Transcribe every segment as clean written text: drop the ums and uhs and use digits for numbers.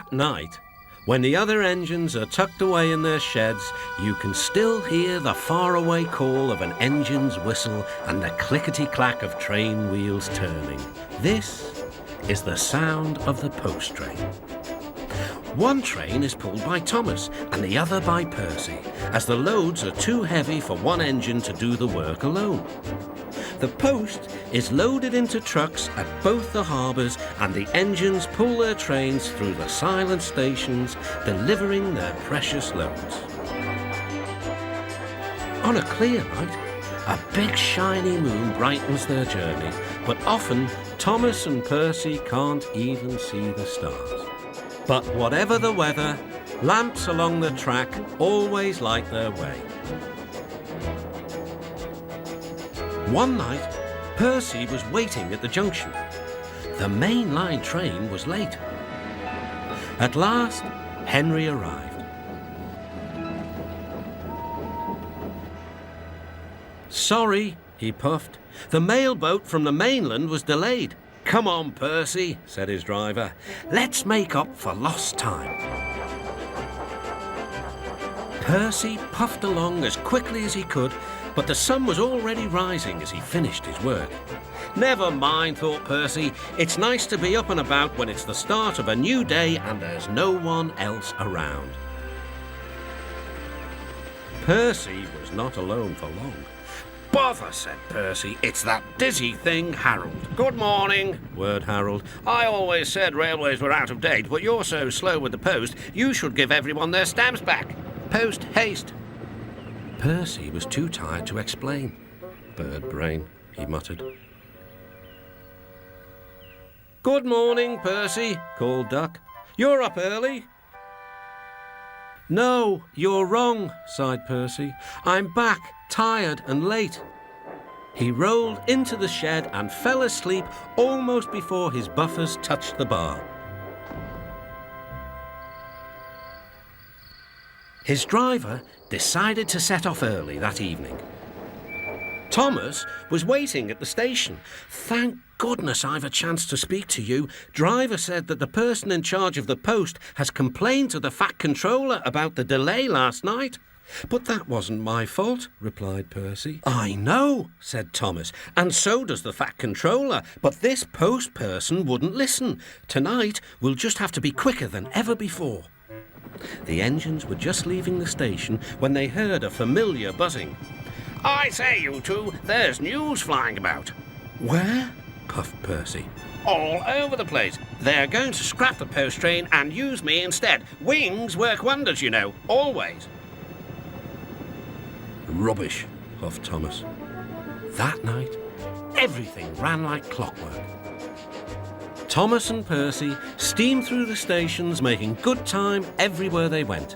At night, when the other engines are tucked away in their sheds, you can still hear the faraway call of an engine's whistle and the clickety-clack of train wheels turning. This is the sound of the post train. One train is pulled by Thomas and the other by Percy, as the loads are too heavy for one engine to do the work alone. The post is loaded into trucks at both the harbours, and the engines pull their trains through the silent stations, delivering their precious loads. On a clear night, a big shiny moon brightens their journey, but often Thomas and Percy can't even see the stars. But whatever the weather, lamps along the track always light their way. One night, Percy was waiting at the junction. The main line train was late. At last, Henry arrived. "Sorry," he puffed. "The mail boat from the mainland was delayed." "Come on, Percy," said his driver. "Let's make up for lost time." Percy puffed along as quickly as he could, but the sun was already rising as he finished his work. "Never mind," thought Percy. "It's nice to be up and about when it's the start of a new day and there's no one else around." Percy was not alone for long. "Bother," said Percy. "It's that dizzy thing, Harold." "Good morning," whirred Harold. "I always said railways were out of date, but you're so slow with the post, you should give everyone their stamps back. Post haste." Percy was too tired to explain. "Bird brain," he muttered. "Good morning, Percy," called Duck. "You're up early." "No, you're wrong," sighed Percy. "I'm back, tired and late." He rolled into the shed and fell asleep almost before his buffers touched the bar. His driver decided to set off early that evening. Thomas was waiting at the station. "Thank goodness I've a chance to speak to you. Driver said that the person in charge of the post has complained to the Fat Controller about the delay last night." "But that wasn't my fault," replied Percy. "I know," said Thomas, "and so does the Fat Controller, but this post person wouldn't listen. Tonight we'll just have to be quicker than ever before." The engines were just leaving the station when they heard a familiar buzzing. "I say, you two, there's news flying about." "Where?" puffed Percy. "All over the place. They're going to scrap the post train and use me instead. Wings work wonders, you know, always." "Rubbish," huffed Thomas. That night, everything ran like clockwork. Thomas and Percy steamed through the stations, making good time everywhere they went.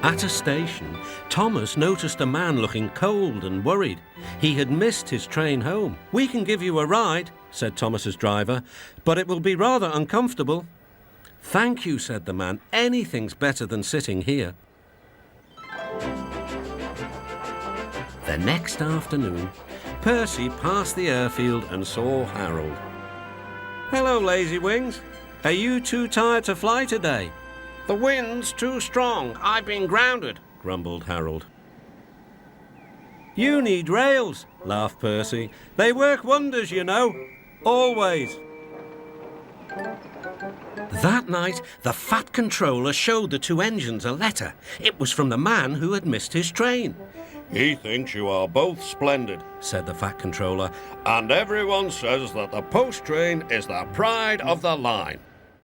At a station, Thomas noticed a man looking cold and worried. He had missed his train home. "We can give you a ride," said Thomas's driver, "but it will be rather uncomfortable." "Thank you," said the man. "Anything's better than sitting here." The next afternoon, Percy passed the airfield and saw Harold. "Hello, Lazy Wings. Are you too tired to fly today?" "The wind's too strong. I've been grounded," grumbled Harold. "You need rails," laughed Percy. "They work wonders, you know. Always." That night, the Fat Controller showed the two engines a letter. It was from the man who had missed his train. "He thinks you are both splendid," said the Fat Controller, "and everyone says that the post train is the pride of the line."